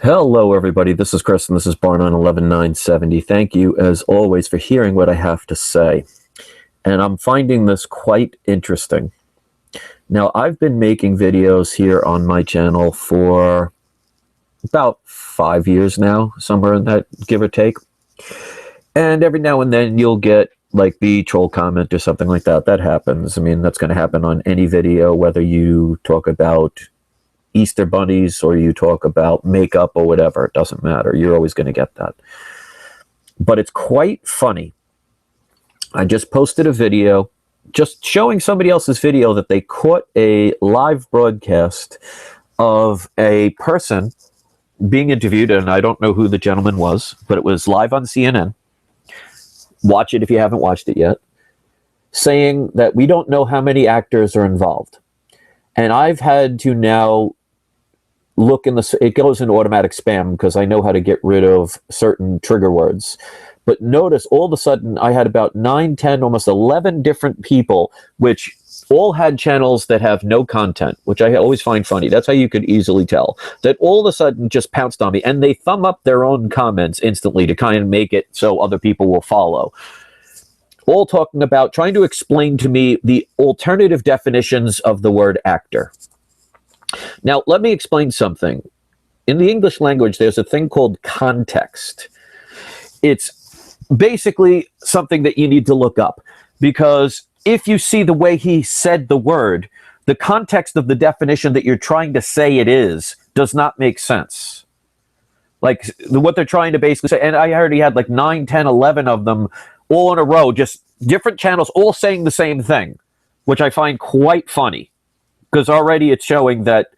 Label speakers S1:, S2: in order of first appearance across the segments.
S1: Hello, everybody. This is Chris, and this is Bar 911970. Thank you, as always, for hearing what I have to say. And I'm finding this quite interesting. Now, I've been making videos here on my channel for about 5 years now, somewhere in that, give or take. And every now and then you'll get like the troll comment or something like that. That happens. I mean, that's going to happen on any video, whether you talk about Easter bunnies or you talk about makeup or whatever. It doesn't matter. You're always going to get that. But it's quite funny. I just posted a video just showing somebody else's video that they caught a live broadcast of a person being interviewed, and I don't know who the gentleman was, but it was live on CNN. Watch it if you haven't watched it yet. Saying that we don't know how many actors are involved. And I've had to now look in the, it goes in automatic spam because I know how to get rid of certain trigger words. But notice all of a sudden I had about 9, 10, almost 11 different people, which all had channels that have no content, which I always find funny. That's how you could easily tell. That all of a sudden just pounced on me, and they thumb up their own comments instantly to kind of make it so other people will follow. All talking about trying to explain to me the alternative definitions of the word actor. Now, let me explain something. In the English language, there's a thing called context. It's basically something that you need to look up, because if you see the way he said the word, the context of the definition that you're trying to say it is does not make sense. Like what they're trying to basically say, and I heard he had like 9, 10, 11 of them all in a row, just different channels all saying the same thing, which I find quite funny. Because already it's showing that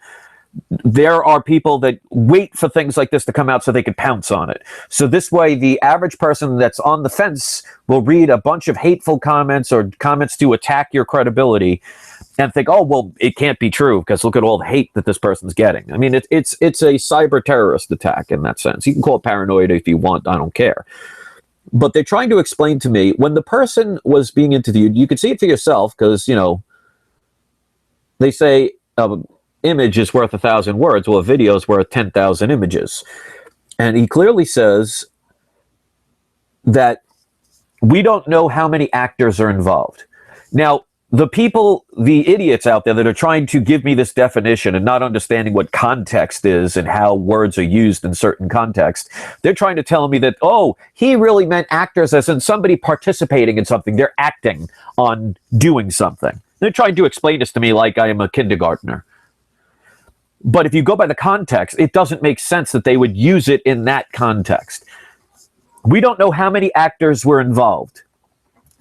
S1: there are people that wait for things like this to come out so they can pounce on it. So this way, the average person that's on the fence will read a bunch of hateful comments or comments to attack your credibility and think, oh, well, it can't be true because look at all the hate that this person's getting. I mean, it's a cyber terrorist attack in that sense. You can call it paranoid if you want. I don't care. But they're trying to explain to me, when the person was being interviewed, you could see it for yourself because, you know, they say image is worth 1,000 words. Well, a video is worth 10,000 images. And he clearly says that we don't know how many actors are involved. Now, the people, the idiots out there that are trying to give me this definition and not understanding what context is and how words are used in certain contexts, they're trying to tell me that, oh, he really meant actors as in somebody participating in something. They're acting on doing something. They're trying to explain this to me like I am a kindergartner. But if you go by the context, it doesn't make sense that they would use it in that context. We don't know how many actors were involved.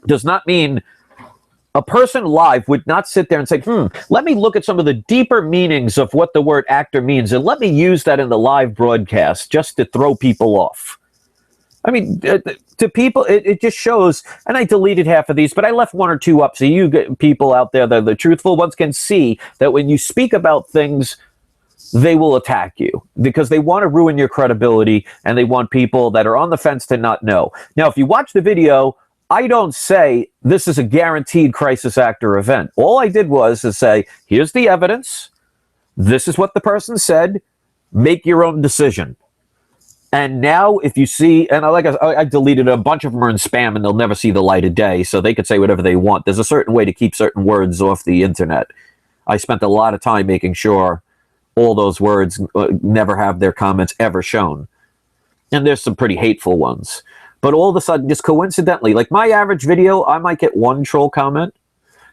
S1: Does not mean a person live would not sit there and say, let me look at some of the deeper meanings of what the word actor means, and let me use that in the live broadcast just to throw people off. I mean, to people, it just shows, and I deleted half of these, but I left 1 or 2 up so you people out there that are the truthful ones can see that when you speak about things, they will attack you because they want to ruin your credibility and they want people that are on the fence to not know. Now, if you watch the video, I don't say this is a guaranteed crisis actor event. All I did was to say, here's the evidence. This is what the person said. Make your own decision. And now if you see, and I deleted a bunch of them are in spam and they'll never see the light of day, so they could say whatever they want. There's a certain way to keep certain words off the internet. I spent a lot of time making sure all those words never have their comments ever shown. And there's some pretty hateful ones. But all of a sudden, just coincidentally, like my average video, I might get 1 troll comment.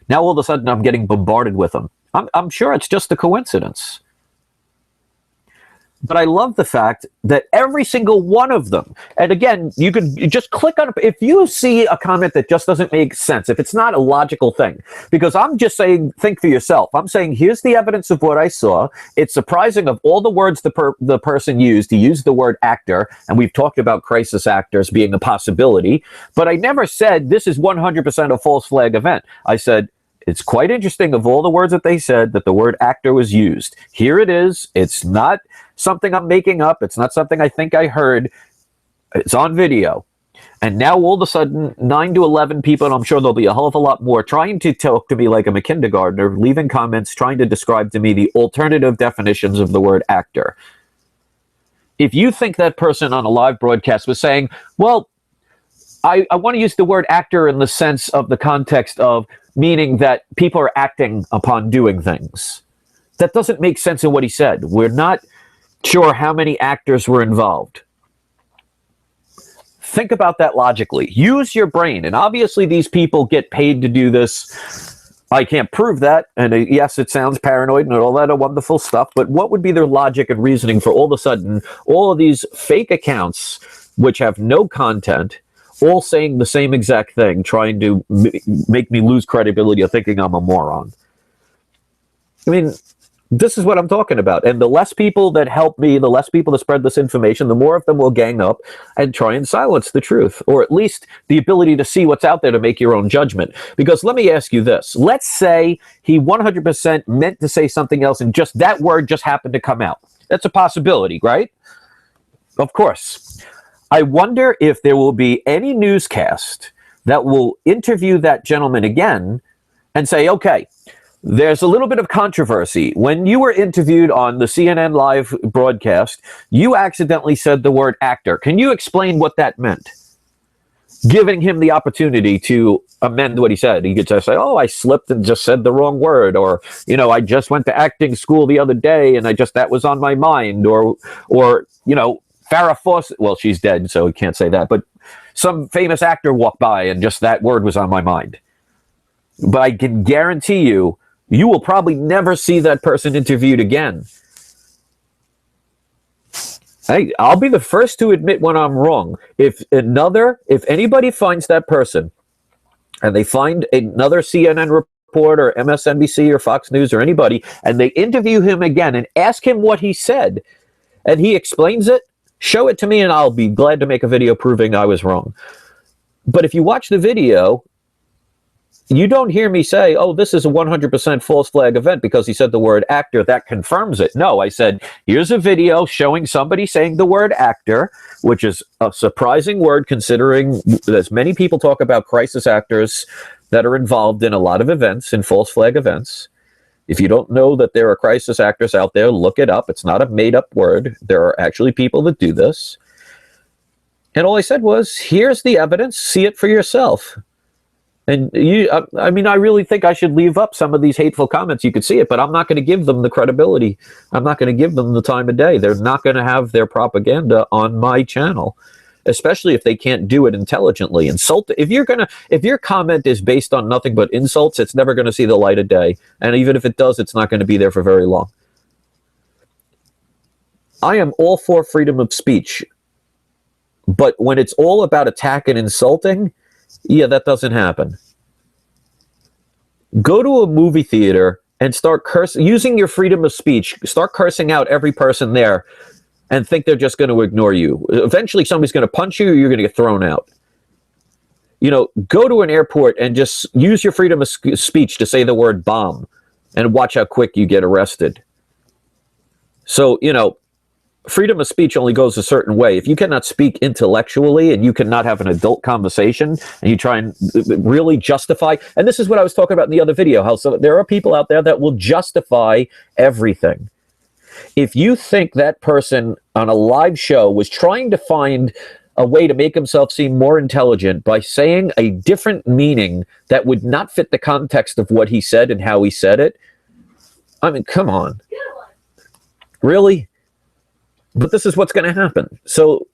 S1: Now all of a sudden I'm getting bombarded with them. I'm sure it's just a coincidence. But I love the fact that every single one of them, and again, you just click on it. If you see a comment that just doesn't make sense, if it's not a logical thing, because I'm just saying, think for yourself. I'm saying, here's the evidence of what I saw. It's surprising of all the words the person used. He used the word actor, and we've talked about crisis actors being a possibility, but I never said this is 100% a false flag event. I said, it's quite interesting of all the words that they said that the word actor was used. Here it is. It's not something I'm making up. It's not something I think I heard. It's on video. And now all of a sudden, 9 to 11 people, and I'm sure there'll be a hell of a lot more, trying to talk to me like I'm a kindergartner, leaving comments, trying to describe to me the alternative definitions of the word actor. If you think that person on a live broadcast was saying, well, I want to use the word actor in the sense of the context of meaning that people are acting upon doing things. That doesn't make sense in what he said. We're not sure how many actors were involved. Think about that logically. Use your brain. And obviously these people get paid to do this. I can't prove that. And yes, it sounds paranoid and all that wonderful stuff. But what would be their logic and reasoning for all of a sudden all of these fake accounts, which have no content, all saying the same exact thing, trying to make me lose credibility of thinking I'm a moron? I mean, this is what I'm talking about. And the less people that help me, the less people that spread this information, the more of them will gang up and try and silence the truth, or at least the ability to see what's out there to make your own judgment. Because let me ask you this. Let's say he 100% meant to say something else and just that word just happened to come out. That's a possibility, right? Of course. I wonder if there will be any newscast that will interview that gentleman again and say, okay, there's a little bit of controversy. When you were interviewed on the CNN live broadcast, you accidentally said the word actor. Can you explain what that meant? Giving him the opportunity to amend what he said. He could just say, oh, I slipped and just said the wrong word. Or, you know, I just went to acting school the other day and that was on my mind. Or you know, Farrah Fawcett, well, she's dead, so we can't say that. But some famous actor walked by and just that word was on my mind. But I can guarantee you, you will probably never see that person interviewed again. Hey, I'll be the first to admit when I'm wrong. If anybody finds that person and they find another CNN reporter, MSNBC or Fox News or anybody, and they interview him again and ask him what he said, and he explains it, show it to me and I'll be glad to make a video proving I was wrong. But if you watch the video, you don't hear me say, oh, this is a 100% false flag event because he said the word actor. That confirms it. No, I said, here's a video showing somebody saying the word actor, which is a surprising word considering as many people talk about crisis actors that are involved in a lot of events, in false flag events. If you don't know that there are crisis actors out there, look it up. It's not a made-up word. There are actually people that do this. And all I said was, here's the evidence. See it for yourself. And I mean, I really think I should leave up some of these hateful comments. You could see it, but I'm not going to give them the credibility. I'm not going to give them the time of day. They're not going to have their propaganda on my channel, especially if they can't do it intelligently. If your comment is based on nothing but insults, it's never going to see the light of day. And even if it does, it's not going to be there for very long. I am all for freedom of speech. But when it's all about attack and insulting, yeah, that doesn't happen. Go to a movie theater and start using your freedom of speech. Start cursing out every person there and think they're just going to ignore you. Eventually, somebody's going to punch you or you're going to get thrown out. You know, go to an airport and just use your freedom of speech to say the word bomb and watch how quick you get arrested. So, you know, freedom of speech only goes a certain way. If you cannot speak intellectually and you cannot have an adult conversation and you try and really justify, and this is what I was talking about in the other video, how there are people out there that will justify everything. If you think that person on a live show was trying to find a way to make himself seem more intelligent by saying a different meaning that would not fit the context of what he said and how he said it, I mean, come on. Really? But this is what's going to happen. So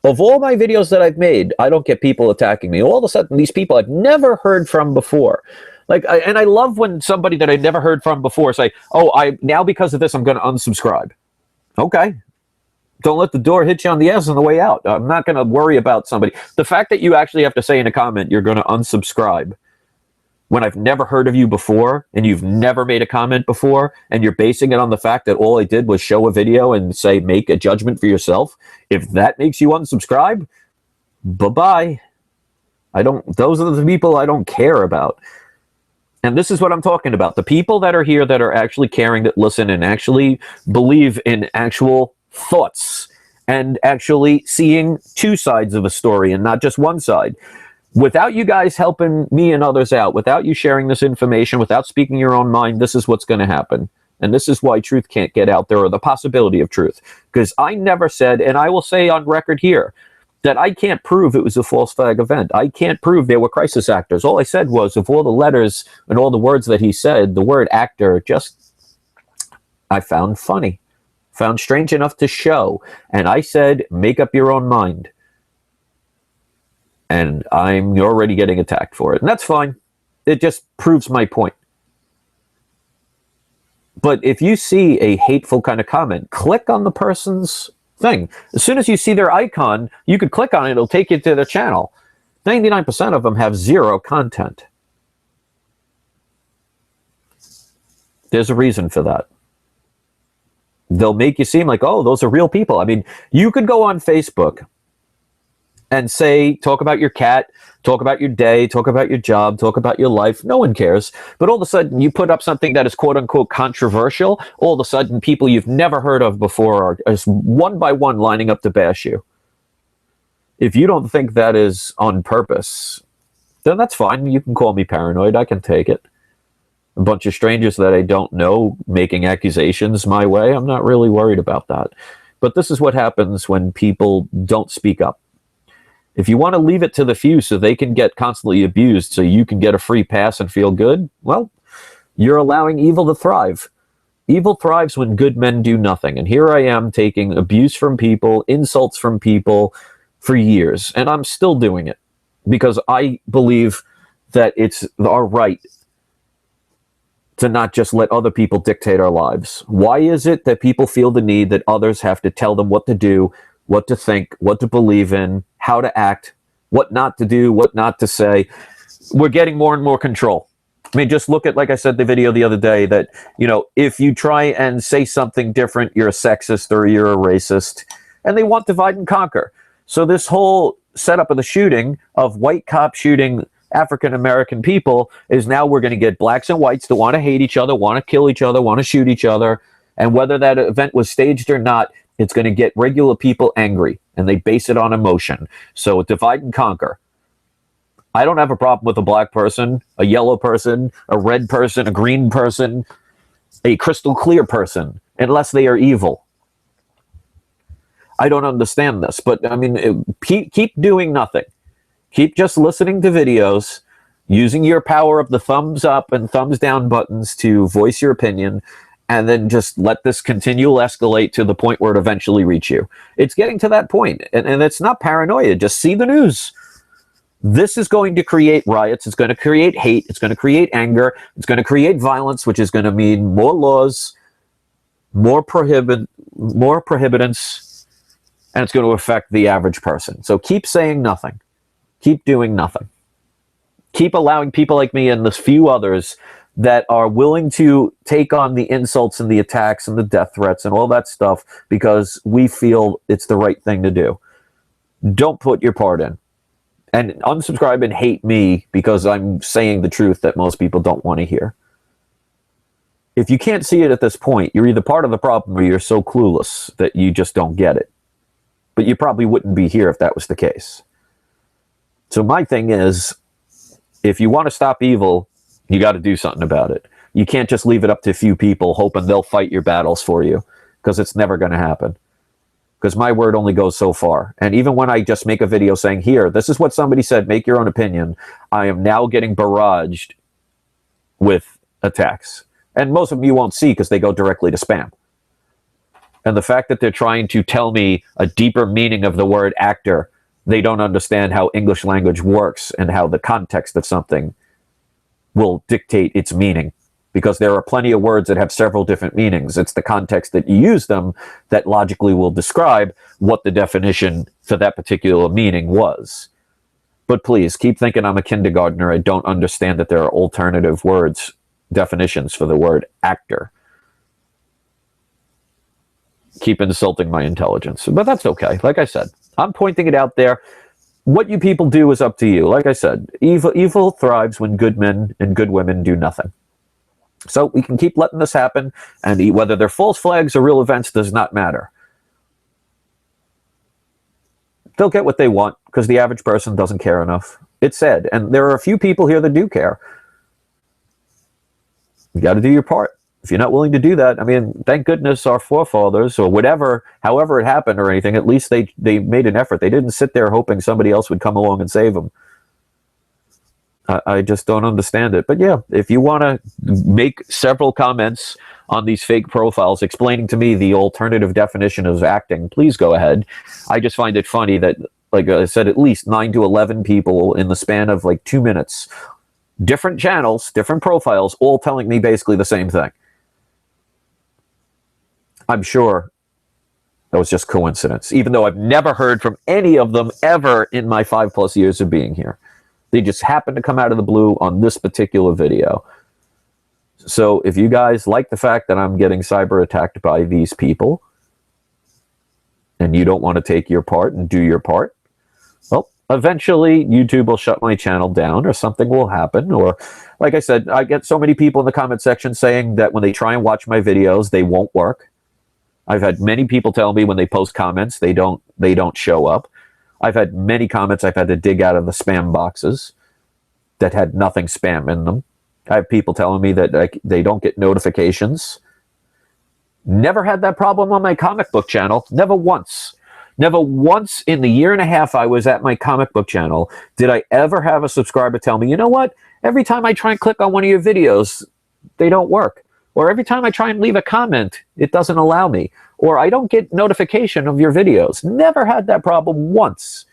S1: of all my videos that I've made, I don't get people attacking me. All of a sudden, these people I've never heard from before. And I love when somebody that I never heard from before say, oh, now because of this, I'm going to unsubscribe. Okay. Don't let the door hit you on the ass on the way out. I'm not going to worry about somebody. The fact that you actually have to say in a comment, you're going to unsubscribe when I've never heard of you before and you've never made a comment before and you're basing it on the fact that all I did was show a video and say, make a judgment for yourself. If that makes you unsubscribe, bye-bye. Those are the people I don't care about. And this is what I'm talking about. The people that are here that are actually caring, that listen and actually believe in actual thoughts and actually seeing two sides of a story and not just one side. Without you guys helping me and others out, without you sharing this information, without speaking your own mind, this is what's going to happen. And this is why truth can't get out there, or the possibility of truth. Because I never said, and I will say on record here, that I can't prove it was a false flag event. I can't prove there were crisis actors. All I said was, of all the letters and all the words that he said, the word actor just, I found funny, found strange enough to show. And I said, make up your own mind. And I'm already getting attacked for it. And that's fine. It just proves my point. But if you see a hateful kind of comment, click on the person's thing. As soon as you see their icon, you could click on it, it'll take you to their channel. 99% of them have zero content. There's a reason for that. They'll make you seem like, oh, those are real people. I mean, you could go on Facebook and say, talk about your cat, talk about your day, talk about your job, talk about your life. No one cares. But all of a sudden, you put up something that is quote-unquote controversial. All of a sudden, people you've never heard of before are one by one lining up to bash you. If you don't think that is on purpose, then that's fine. You can call me paranoid. I can take it. A bunch of strangers that I don't know making accusations my way, I'm not really worried about that. But this is what happens when people don't speak up. If you want to leave it to the few so they can get constantly abused so you can get a free pass and feel good, well, you're allowing evil to thrive. Evil thrives when good men do nothing. And here I am taking abuse from people, insults from people for years, and I'm still doing it because I believe that it's our right to not just let other people dictate our lives. Why is it that people feel the need that others have to tell them what to do, what to think, what to believe in, how to act, what not to do, what not to say? We're getting more and more control. I mean, just look at, like I said, the video the other day that, you know, if you try and say something different, you're a sexist or you're a racist, and they want divide and conquer. So this whole setup of the shooting of white cops shooting African-American people is now we're going to get blacks and whites that want to hate each other, want to kill each other, want to shoot each other. And whether that event was staged or not, it's going to get regular people angry, and they base it on emotion. So divide and conquer. I don't have a problem with a black person, a yellow person, a red person, a green person, a crystal clear person, unless they are evil. I don't understand this, but I mean, keep doing nothing. Keep just listening to videos, using your power of the thumbs up and thumbs down buttons to voice your opinion, and then just let this continual escalate to the point where it eventually reach you. It's getting to that point, and it's not paranoia. Just see the news. This is going to create riots. It's going to create hate. It's going to create anger. It's going to create violence, which is going to mean more laws, more prohibitants, and it's going to affect the average person. So keep saying nothing. Keep doing nothing. Keep allowing people like me and the few others that are willing to take on the insults and the attacks and the death threats and all that stuff because we feel it's the right thing to do. Don't put your part in. And unsubscribe and hate me because I'm saying the truth that most people don't want to hear. If you can't see it at this point, you're either part of the problem or you're so clueless that you just don't get it. But you probably wouldn't be here if that was the case. So my thing is, if you want to stop evil, you got to do something about it. You can't just leave it up to a few people hoping they'll fight your battles for you, because it's never going to happen. Because my word only goes so far. And even when I just make a video saying, here, this is what somebody said, make your own opinion, I am now getting barraged with attacks. And most of them you won't see because they go directly to spam. And the fact that they're trying to tell me a deeper meaning of the word actor, they don't understand how English language works and how the context of something will dictate its meaning. Because there are plenty of words that have several different meanings. It's the context that you use them that logically will describe what the definition for that particular meaning was. But please, keep thinking I'm a kindergartner. I don't understand that there are alternative words, definitions for the word actor. Keep insulting my intelligence. But that's okay. Like I said, I'm pointing it out there. What you people do is up to you. Like I said, evil thrives when good men and good women do nothing. So we can keep letting this happen, and whether they're false flags or real events does not matter. They'll get what they want because the average person doesn't care enough. It's sad, and there are a few people here that do care. You got to do your part. If you're not willing to do that, I mean, thank goodness our forefathers, or whatever, however it happened or anything, at least they made an effort. They didn't sit there hoping somebody else would come along and save them. I just don't understand it. But yeah, if you want to make several comments on these fake profiles explaining to me the alternative definition of acting, please go ahead. I just find it funny that, like I said, at least 9 to 11 people in the span of like 2 minutes, different channels, different profiles, all telling me basically the same thing. I'm sure that was just coincidence, even though I've never heard from any of them ever in my 5+ years of being here. They just happened to come out of the blue on this particular video. So if you guys like the fact that I'm getting cyber attacked by these people, and you don't want to take your part and do your part, well, eventually YouTube will shut my channel down, or something will happen. Or, like I said, I get so many people in the comment section saying that when they try and watch my videos, they won't work. I've had many people tell me when they post comments, they don't show up. I've had many comments I've had to dig out of the spam boxes that had nothing spam in them. I have people telling me that they don't get notifications. Never had that problem on my comic book channel. Never once. Never once in the 1.5 years I was at my comic book channel did I ever have a subscriber tell me, you know what? Every time I try and click on one of your videos, they don't work. Or every time I try and leave a comment, it doesn't allow me. Or I don't get notification of your videos. Never had that problem once.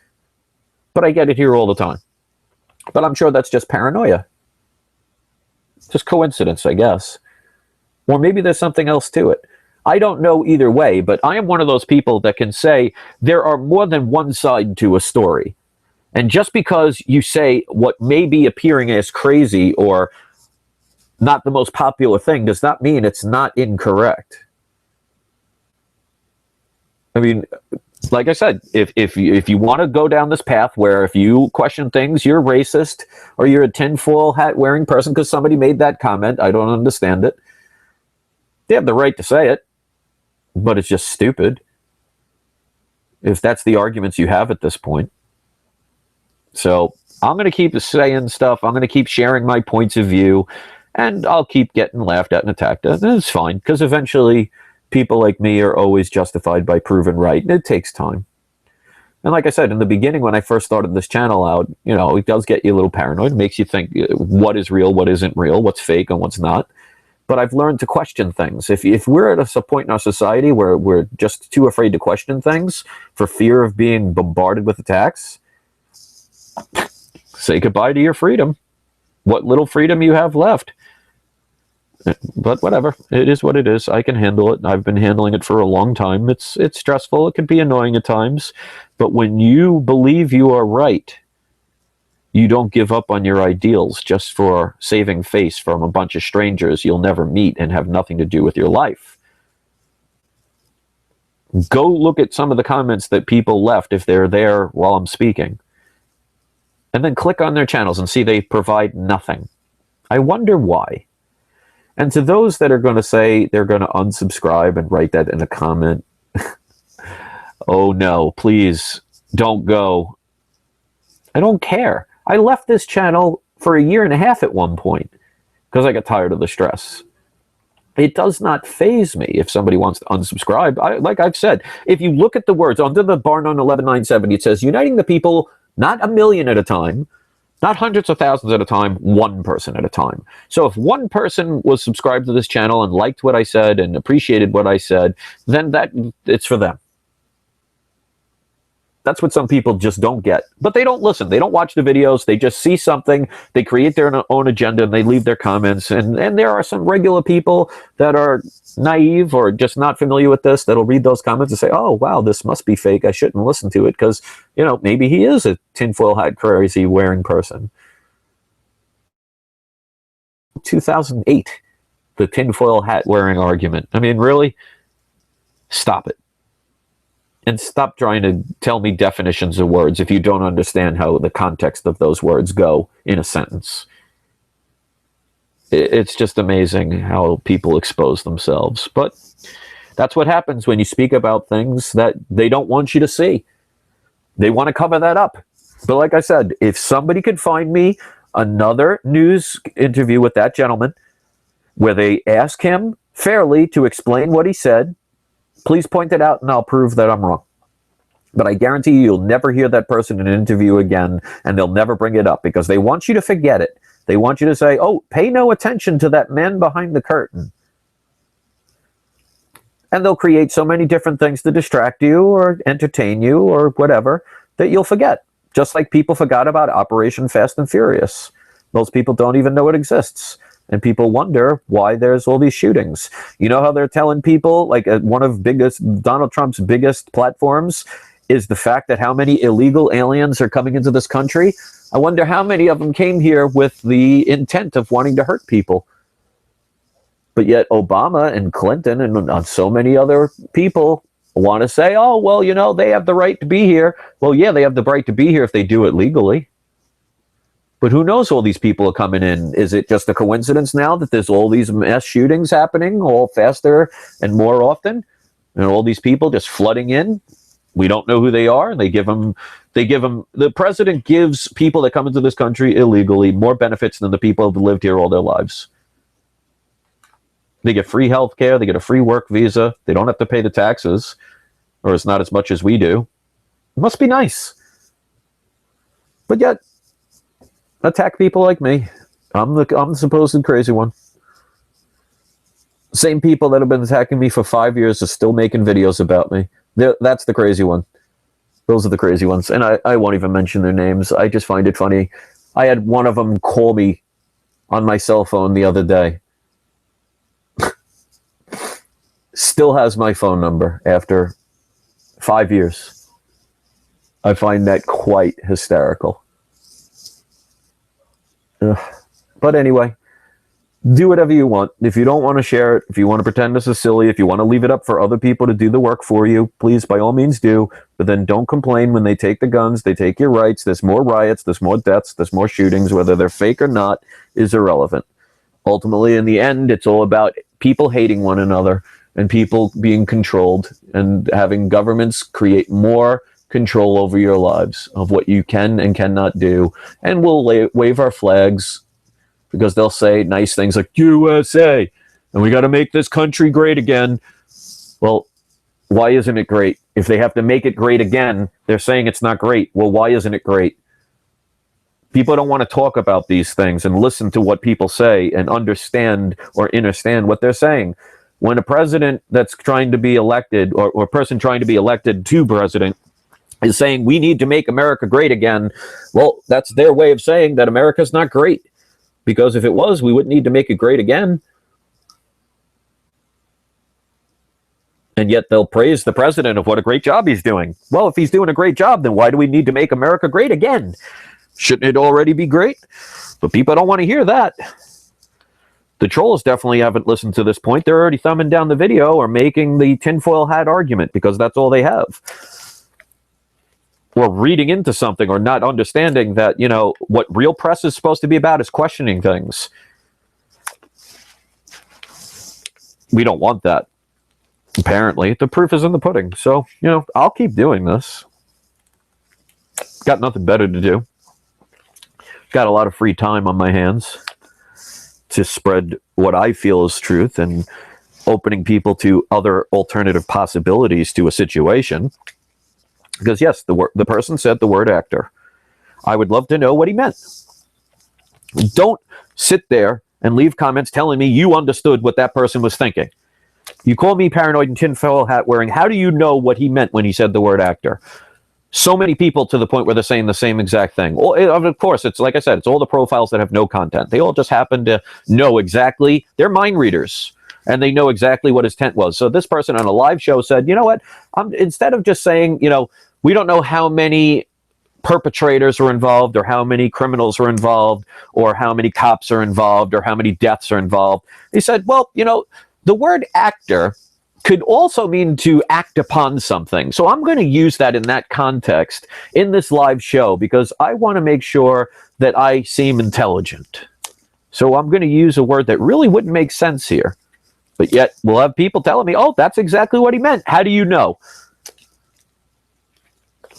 S1: But I get it here all the time. But I'm sure that's just paranoia. Just coincidence, I guess. Or maybe there's something else to it. I don't know either way, but I am one of those people that can say there are more than one side to a story. And just because you say what may be appearing as crazy or not the most popular thing does not mean it's not incorrect. I mean, like I said, if you want to go down this path where if you question things, you're racist or you're a tinfoil hat wearing person because somebody made that comment, I don't understand it. They have the right to say it, but it's just stupid. If that's the arguments you have at this point. So I'm going to keep saying stuff. I'm going to keep sharing my points of view. And I'll keep getting laughed at and attacked at. And it's fine, because eventually people like me are always justified by proven right. And it takes time. And like I said, in the beginning, when I first started this channel out, you know, it does get you a little paranoid. It makes you think what is real, what isn't real, what's fake, and what's not. But I've learned to question things. If we're at a point in our society where we're just too afraid to question things for fear of being bombarded with attacks, say goodbye to your freedom. What little freedom you have left. But whatever, it is what it is. I can handle it. I've been handling it for a long time. It's stressful. It can be annoying at times. But when you believe you are right, you don't give up on your ideals just for saving face from a bunch of strangers you'll never meet and have nothing to do with your life. Go look at some of the comments that people left if they're there while I'm speaking. And then click on their channels and see they provide nothing. I wonder why. And to those that are going to say they're going to unsubscribe and write that in a comment, oh no, please don't go. I don't care. I left this channel for 1.5 years at one point because I got tired of the stress. It does not faze me if somebody wants to unsubscribe. Like I've said, if you look at the words under the Barnon 11970, it says uniting the people, not 1 million at a time, not hundreds of thousands at a time, one person at a time. So if one person was subscribed to this channel and liked what I said and appreciated what I said, then it's for them. That's what some people just don't get. But they don't listen. They don't watch the videos. They just see something. They create their own agenda and they leave their comments. And there are some regular people that are naive or just not familiar with this that'll read those comments and say, oh, wow, this must be fake. I shouldn't listen to it because, you know, maybe he is a tinfoil hat crazy wearing person. 2008, the tinfoil hat wearing argument. I mean, really? Stop it. And stop trying to tell me definitions of words if you don't understand how the context of those words go in a sentence. It's just amazing how people expose themselves. But that's what happens when you speak about things that they don't want you to see. They want to cover that up. But like I said, if somebody could find me another news interview with that gentleman where they ask him fairly to explain what he said. Please point it out and I'll prove that I'm wrong. But I guarantee you'll never hear that person in an interview again, and they'll never bring it up because they want you to forget it. They want you to say, oh, pay no attention to that man behind the curtain. And they'll create so many different things to distract you or entertain you or whatever that you'll forget. Just like people forgot about Operation Fast and Furious. Most people don't even know it exists. And people wonder why there's all these shootings. You know how they're telling people, like one of Donald Trump's biggest platforms is the fact that how many illegal aliens are coming into this country? I wonder how many of them came here with the intent of wanting to hurt people. But yet Obama and Clinton and so many other people want to say, oh, well, you know, they have the right to be here. Well, yeah, they have the right to be here if they do it legally. But who knows all these people are coming in? Is it just a coincidence now that there's all these mass shootings happening all faster and more often? And all these people just flooding in? We don't know who they are. And the president gives people that come into this country illegally more benefits than the people who have lived here all their lives. They get free health care. They get a free work visa. They don't have to pay the taxes, or it's not as much as we do. It must be nice. But yet, attack people like me. I'm the supposed crazy one. Same people that have been attacking me for 5 years are still making videos about me. That's the crazy one. Those are the crazy ones. And I won't even mention their names. I just find it funny. I had one of them call me on my cell phone the other day. Still has my phone number after 5 years. I find that quite hysterical. But anyway, do whatever you want. If you don't want to share it, if you want to pretend this is silly, if you want to leave it up for other people to do the work for you, please, by all means do. But then don't complain when they take the guns, they take your rights. There's more riots, there's more deaths, there's more shootings. Whether they're fake or not is irrelevant. Ultimately, in the end, it's all about people hating one another and people being controlled and having governments create more control over your lives of what you can and cannot do. And we'll wave our flags because they'll say nice things like USA and we got to make this country great again. Well, why isn't it great? If they have to make it great again, they're saying it's not great. Well, why isn't it great? People don't want to talk about these things and listen to what people say and understand or understand what they're saying. When a president that's trying to be elected or a person trying to be elected to president is saying we need to make America great again, well, that's their way of saying that America's not great. Because if it was, we wouldn't need to make it great again. And yet they'll praise the president of what a great job he's doing. Well, if he's doing a great job, then why do we need to make America great again? Shouldn't it already be great? But people don't want to hear that. The trolls definitely haven't listened to this point. They're already thumbing down the video or making the tinfoil hat argument because that's all they have. Or reading into something or not understanding that, you know, what real press is supposed to be about is questioning things. We don't want that. Apparently, the proof is in the pudding. So, you know, I'll keep doing this. Got nothing better to do. Got a lot of free time on my hands to spread what I feel is truth and opening people to other alternative possibilities to a situation. Because yes, the person said the word actor. I would love to know what he meant. Don't sit there and leave comments telling me you understood what that person was thinking. You call me paranoid and tinfoil hat wearing. How do you know what he meant when he said the word actor? So many people to the point where they're saying the same exact thing. Well, of course, it's like I said, it's all the profiles that have no content. They all just happen to know exactly. They're mind readers. And they know exactly what his intent was. So this person on a live show said, you know what? Instead of just saying, you know, we don't know how many perpetrators are involved or how many criminals are involved or how many cops are involved or how many deaths are involved. He said, well, you know, the word actor could also mean to act upon something. So I'm going to use that in that context in this live show because I want to make sure that I seem intelligent. So I'm going to use a word that really wouldn't make sense here. But yet we'll have people telling me, oh, that's exactly what he meant. How do you know?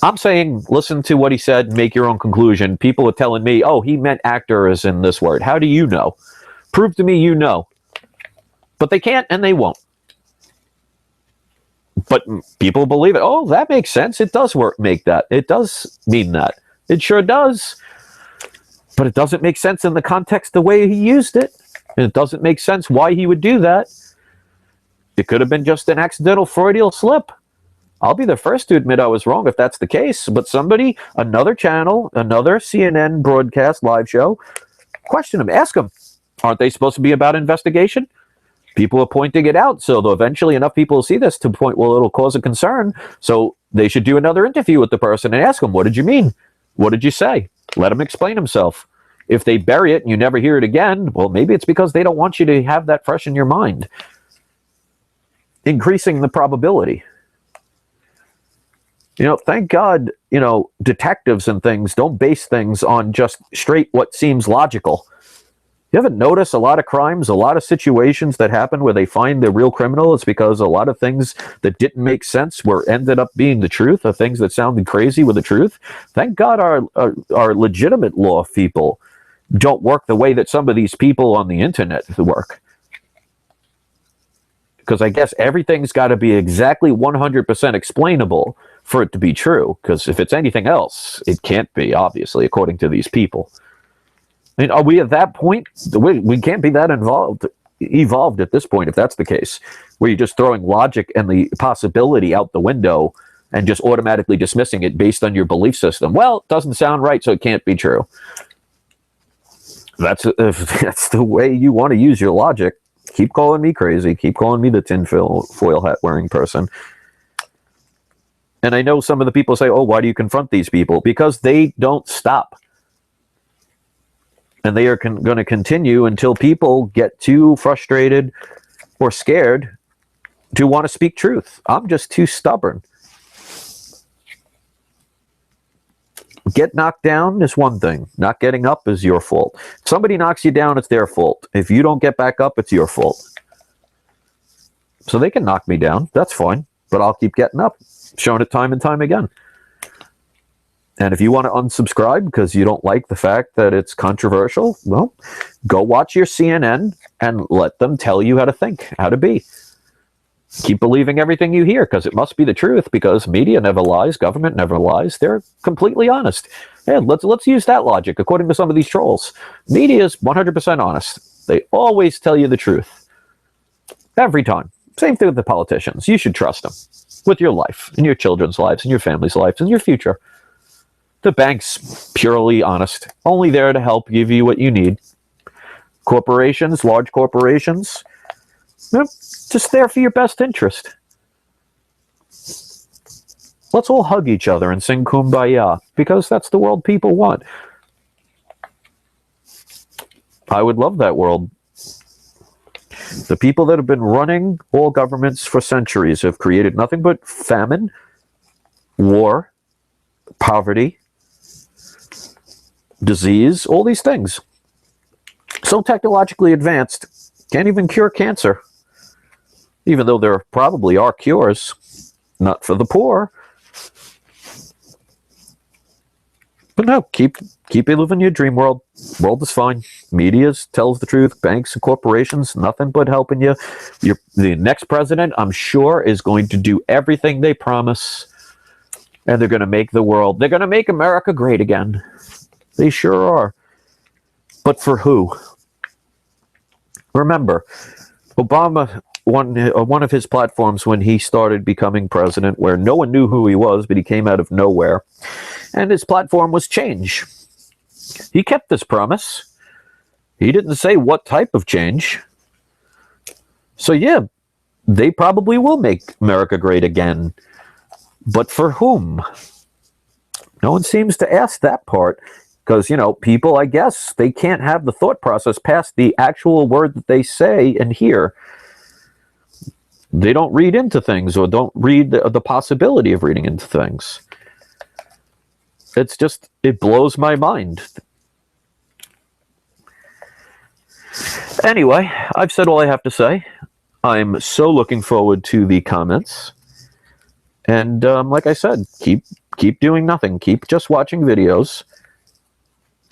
S1: I'm saying, listen to what he said, make your own conclusion. People are telling me, oh, he meant actor as in this word. How do you know? Prove to me you know. But they can't and they won't. But people believe it. Oh, that makes sense. It does make that. It does mean that. It sure does. But it doesn't make sense in the context the way he used it. And it doesn't make sense why he would do that. It could have been just an accidental Freudian slip. I'll be the first to admit I was wrong if that's the case. But somebody, another channel, another CNN broadcast live show, question him, ask him, aren't they supposed to be about investigation? People are pointing it out, so eventually enough people will see this to the point where it'll cause a concern. So they should do another interview with the person and ask him, what did you mean? What did you say? Let him explain himself. If they bury it and you never hear it again, well, maybe it's because they don't want you to have that fresh in your mind. Increasing the probability. Thank God, detectives and things don't base things on just straight what seems logical. You haven't noticed a lot of crimes, a lot of situations that happen where they find the real criminal? It's because a lot of things that didn't make sense ended up being the truth, or things that sounded crazy were the truth. Thank God our legitimate law people don't work the way that some of these people on the internet work. Because I guess everything's got to be exactly 100% explainable for it to be true. Because if it's anything else, it can't be, obviously, according to these people. I mean, are we at that point? We can't be that evolved at this point, if that's the case, where you're just throwing logic and the possibility out the window and just automatically dismissing it based on your belief system. Well, it doesn't sound right, so it can't be true. If that's the way you want to use your logic, keep calling me crazy. Keep calling me the tinfoil hat wearing person. And I know some of the people say, oh, why do you confront these people? Because they don't stop. And they are going to continue until people get too frustrated or scared to want to speak truth. I'm just too stubborn. Get knocked down is one thing. Not getting up is your fault. If somebody knocks you down, it's their fault. If you don't get back up, it's your fault. So they can knock me down. That's fine. But I'll keep getting up. Shown it time and time again. And if you want to unsubscribe because you don't like the fact that it's controversial, well, go watch your CNN and let them tell you how to think, how to be. Keep believing everything you hear because it must be the truth, because media never lies, government never lies. They're completely honest. And let's use that logic according to some of these trolls. Media is 100% honest. They always tell you the truth. Every time. Same thing with the politicians. You should trust them with your life and your children's lives and your family's lives and your future. The bank's purely honest, only there to help give you what you need. Corporations, large corporations, just there for your best interest. Let's all hug each other and sing Kumbaya, because that's the world people want. I would love that world. The people that have been running all governments for centuries have created nothing but famine, war, poverty, disease, all these things. So technologically advanced, can't even cure cancer. Even though there probably are cures, not for the poor. But no, keep living your dream world. World is fine. Media tells the truth. Banks and corporations, nothing but helping you. The next president, I'm sure, is going to do everything they promise. And they're going to make they're going to make America great again. They sure are. But for who? Remember, Obama, one of his platforms when he started becoming president, where no one knew who he was, but he came out of nowhere, and his platform was change. He kept this promise. He didn't say what type of change. So yeah, they probably will make America great again. But for whom? No one seems to ask that part. Because, people, I guess, they can't have the thought process past the actual word that they say and hear. They don't read into things, or don't read the possibility of reading into things. It blows my mind. Anyway, I've said all I have to say. I'm so looking forward to the comments. And like I said, keep doing nothing. Keep just watching videos.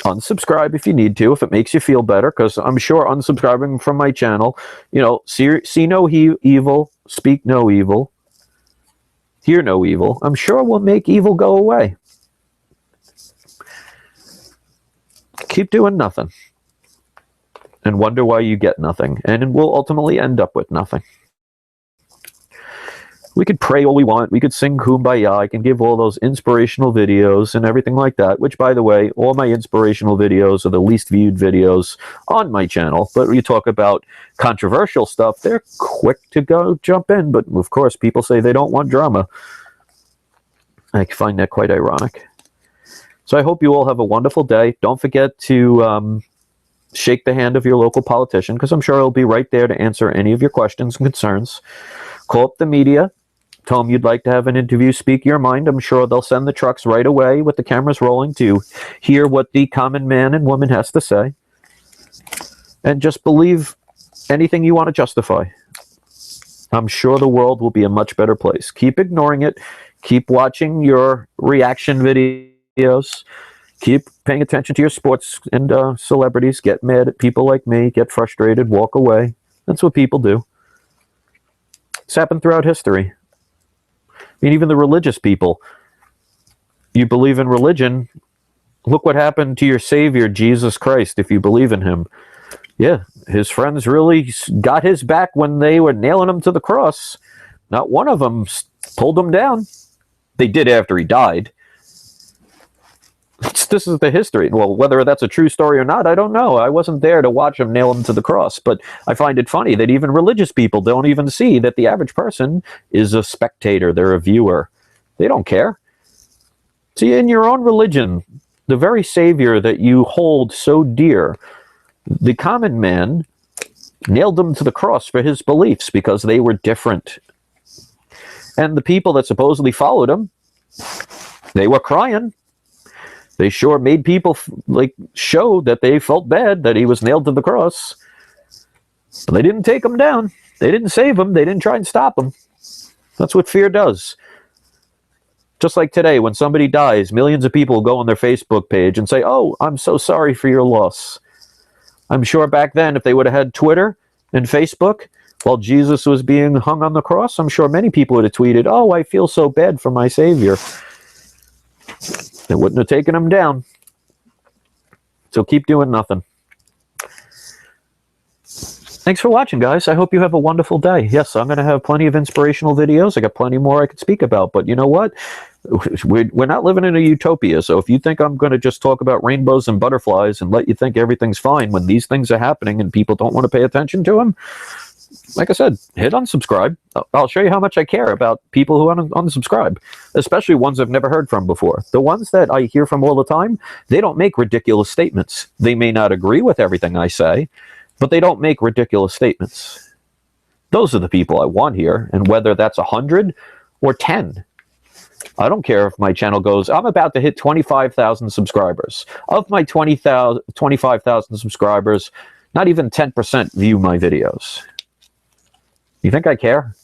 S1: Unsubscribe if you need to, if it makes you feel better, because I'm sure unsubscribing from my channel, see no evil, speak no evil, hear no evil, I'm sure will make evil go away. Keep doing nothing and wonder why you get nothing, and we'll ultimately end up with nothing. We could pray all we want. We could sing Kumbaya. I can give all those inspirational videos and everything like that, which, by the way, all my inspirational videos are the least viewed videos on my channel. But when you talk about controversial stuff, they're quick to go jump in. But, of course, people say they don't want drama. I find that quite ironic. So I hope you all have a wonderful day. Don't forget to shake the hand of your local politician, because I'm sure he'll be right there to answer any of your questions and concerns. Call up the media. Tell them you'd like to have an interview, speak your mind. I'm sure they'll send the trucks right away with the cameras rolling to hear what the common man and woman has to say. And just believe anything you want to justify. I'm sure the world will be a much better place. Keep ignoring it. Keep watching your reaction videos. Keep paying attention to your sports and celebrities. Get mad at people like me. Get frustrated. Walk away. That's what people do. It's happened throughout history. I mean, even the religious people. You believe in religion, look what happened to your Savior, Jesus Christ, if you believe in him. Yeah, his friends really got his back when they were nailing him to the cross. Not one of them pulled him down. They did after he died. This is the history. Well, whether that's a true story or not, I don't know. I wasn't there to watch him nail him to the cross. But I find it funny that even religious people don't even see that the average person is a spectator. They're a viewer. They don't care. See, in your own religion, the very Savior that you hold so dear, the common man nailed him to the cross for his beliefs because they were different. And the people that supposedly followed him, they were crying. They sure made people show that they felt bad that he was nailed to the cross. But they didn't take him down. They didn't save him. They didn't try and stop him. That's what fear does. Just like today, when somebody dies, millions of people go on their Facebook page and say, "Oh, I'm so sorry for your loss." I'm sure back then, if they would have had Twitter and Facebook while Jesus was being hung on the cross, I'm sure many people would have tweeted, "Oh, I feel so bad for my Savior." They wouldn't have taken him down. So keep doing nothing. Thanks for watching, guys. I hope you have a wonderful day. Yes, I'm going to have plenty of inspirational videos. I got plenty more I could speak about. But you know what? We're not living in a utopia. So if you think I'm going to just talk about rainbows and butterflies and let you think everything's fine when these things are happening and people don't want to pay attention to them, like I said, hit unsubscribe. I'll show you how much I care about people who unsubscribe, especially ones I've never heard from before. The ones that I hear from all the time, they don't make ridiculous statements. They may not agree with everything I say, but they don't make ridiculous statements. Those are the people I want here, and whether that's 100 or 10. I don't care if my channel goes, I'm about to hit 25,000 subscribers. Of my 25,000 subscribers, not even 10% view my videos. You think I care?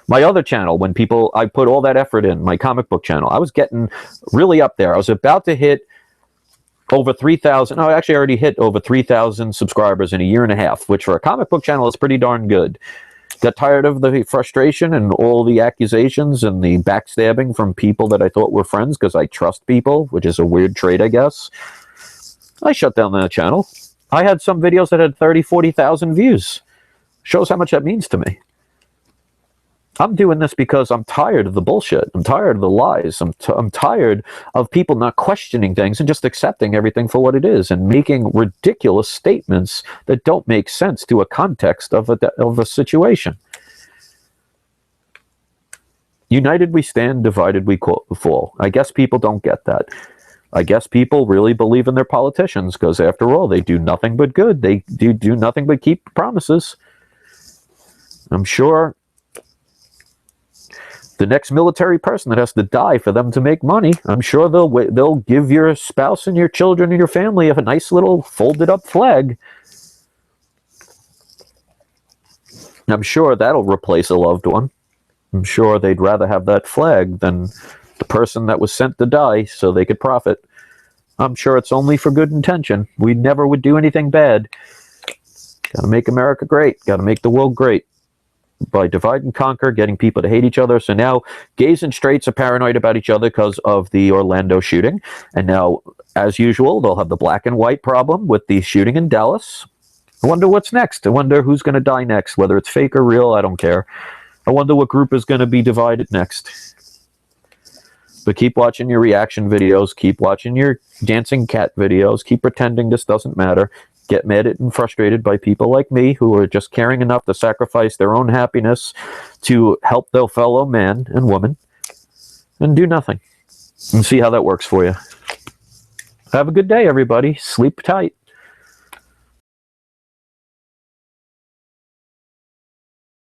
S1: My other channel, when I put all that effort in, my comic book channel, I was getting really up there. I was about to hit over 3,000. No, I actually already hit over 3,000 subscribers in a year and a half, which for a comic book channel is pretty darn good. Got tired of the frustration and all the accusations and the backstabbing from people that I thought were friends because I trust people, which is a weird trait, I guess. I shut down that channel. I had some videos that had 30, 40,000 views. Shows how much that means to me. I'm doing this because I'm tired of the bullshit. I'm tired of the lies. I'm tired of people not questioning things and just accepting everything for what it is and making ridiculous statements that don't make sense to a context of a situation. United we stand, divided we fall. I guess people don't get that. I guess people really believe in their politicians because, after all, they do nothing but good. They do nothing but keep promises. I'm sure the next military person that has to die for them to make money, I'm sure they'll give your spouse and your children and your family a nice little folded up flag. I'm sure that'll replace a loved one. I'm sure they'd rather have that flag than the person that was sent to die so they could profit. I'm sure it's only for good intention. We never would do anything bad. Got to make America great. Got to make the world great. By divide and conquer, getting people to hate each other. So now gays and straights are paranoid about each other because of the Orlando shooting. And now, as usual, they'll have the black and white problem with the shooting in Dallas. I wonder what's next. I wonder who's going to die next. Whether it's fake or real, I don't care. I wonder what group is going to be divided next. But keep watching your reaction videos. Keep watching your dancing cat videos. Keep pretending this doesn't matter. Get mad at and frustrated by people like me who are just caring enough to sacrifice their own happiness to help their fellow man and woman and do nothing. And see how that works for you. Have a good day, everybody. Sleep tight.